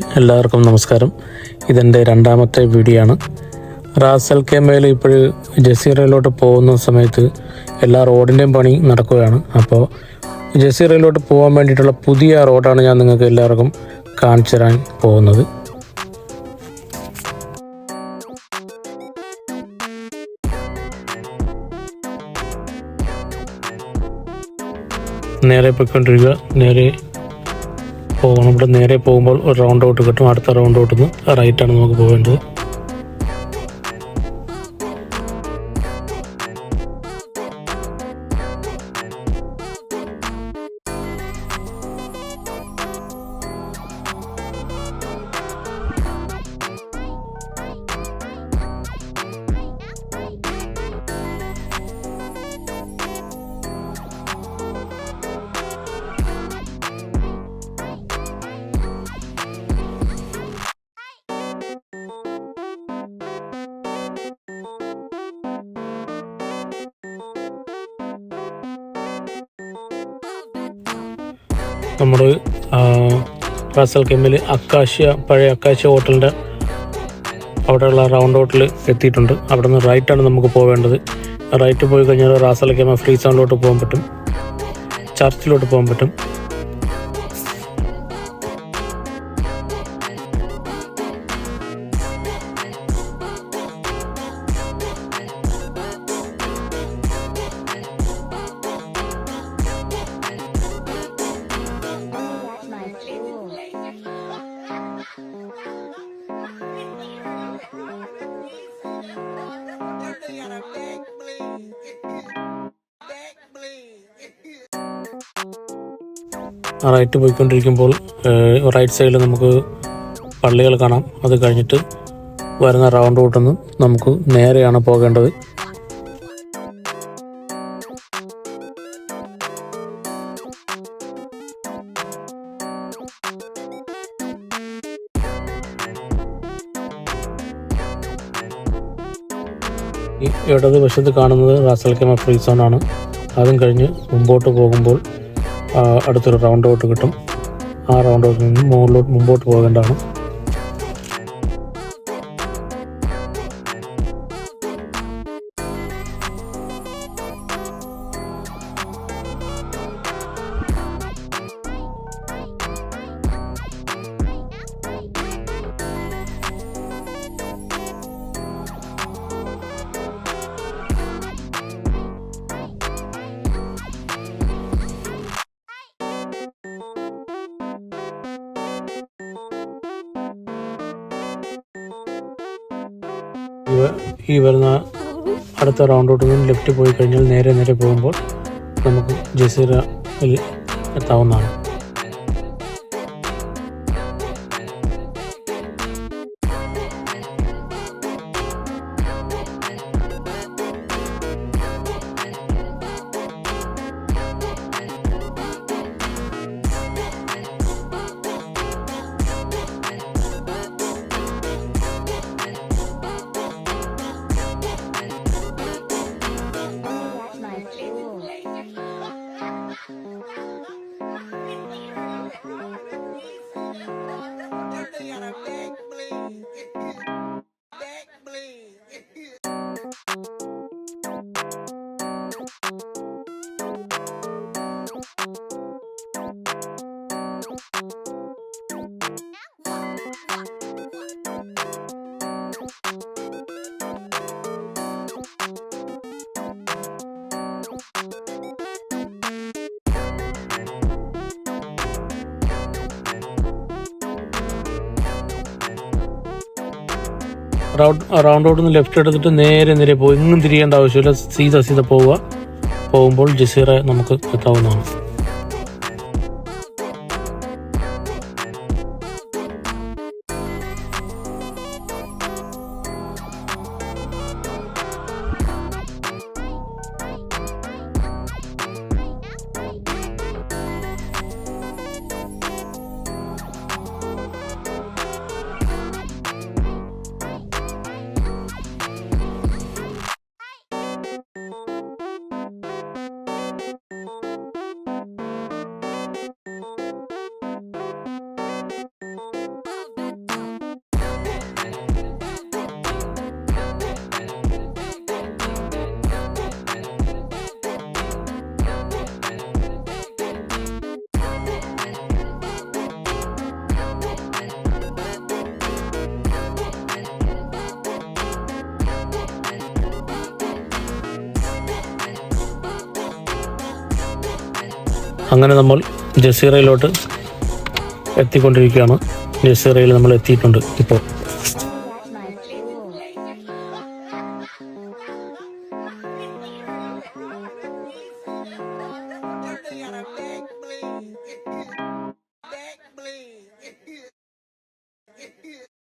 എല്ലാവർക്കും നമസ്കാരം. ഇതെൻ്റെ രണ്ടാമത്തെ വീഡിയോ ആണ്. റാസ് അൽ ഖൈമയിൽ ഇപ്പോൾ ജസീറയിലോട്ട് പോകുന്ന സമയത്ത് എല്ലാ റോഡിൻ്റെയും പണി നടക്കുകയാണ്. അപ്പോൾ ജസീറയിലോട്ട് പോകാൻ വേണ്ടിയിട്ടുള്ള പുതിയ റോഡാണ് ഞാൻ നിങ്ങൾക്ക് എല്ലാവർക്കും കാണിച്ചു തരാൻ പോകുന്നത്. നേരെ പോയിക്കൊണ്ടിരിക്കുക. നേരെ പോകണം. ഇവിടെ നേരെ പോകുമ്പോൾ ഒരു റൗണ്ട് ഔട്ട് കിട്ടും. അടുത്ത റൗണ്ട് ഔട്ടിൽ നിന്ന് റൈറ്റാണ് നമുക്ക് പോകേണ്ടത്. നമ്മൾ റാസ് അൽ ഖൈമയിൽ പഴയ അക്കാഷ്യ ഹോട്ടലിൻ്റെ അവിടെയുള്ള റൗണ്ട് ഔട്ടിൽ എത്തിയിട്ടുണ്ട്. അവിടെ നിന്ന് റൈറ്റാണ് നമുക്ക് പോവേണ്ടത്. റൈറ്റ് പോയി കഴിഞ്ഞാൽ റാസ് അൽ ഖൈമ ഫ്രീ സോണിലോട്ട് പോകാൻ പറ്റും, ചർച്ചിലോട്ട് പോകാൻ പറ്റും. റൈറ്റ് പോയിക്കൊണ്ടിരിക്കുമ്പോൾ റൈറ്റ് സൈഡിൽ നമുക്ക് പള്ളികൾ കാണാം. അത് കഴിഞ്ഞിട്ട് വരുന്ന റൗണ്ട് ഔട്ടിൽ നിന്ന് നമുക്ക് നേരെയാണ് പോകേണ്ടത്. ഈ ഇടതുവശത്ത് കാണുന്നത് റാസ് അൽ ഖൈമ ഫ്രീ സോണാണ്. അതും കഴിഞ്ഞ് മുമ്പോട്ട് പോകുമ്പോൾ അടുത്തൊരു റൗണ്ട് ഔട്ട് കിട്ടും. ആ റൗണ്ട് ഔട്ടിൽ നിന്ന് മുമ്പോട്ട് പോകേണ്ടതാണ്. ഈ വരുന്ന അടുത്ത റൗണ്ട് ഔട്ടിൽ നിന്ന് ലെഫ്റ്റ് പോയി കഴിഞ്ഞാൽ നേരെ പോകുമ്പോൾ നമുക്ക് ജസീറയിൽ എത്താവുന്നതാണ്. റൗണ്ട് ഔട്ടിൽ നിന്ന് ലെഫ്റ്റ് എടുത്തിട്ട് നേരെ പോകും. എങ്ങും തിരിയേണ്ട ആവശ്യമില്ല. സീത പോകുമ്പോൾ ജസീറ നമുക്ക് എത്താവുന്നതാണ്. അങ്ങനെ നമ്മൾ ജസീറയിലോട്ട് എത്തിക്കൊണ്ടിരിക്കുകയാണ്. ജസീറയിൽ നമ്മൾ എത്തിയിട്ടുണ്ട് ഇപ്പോൾ.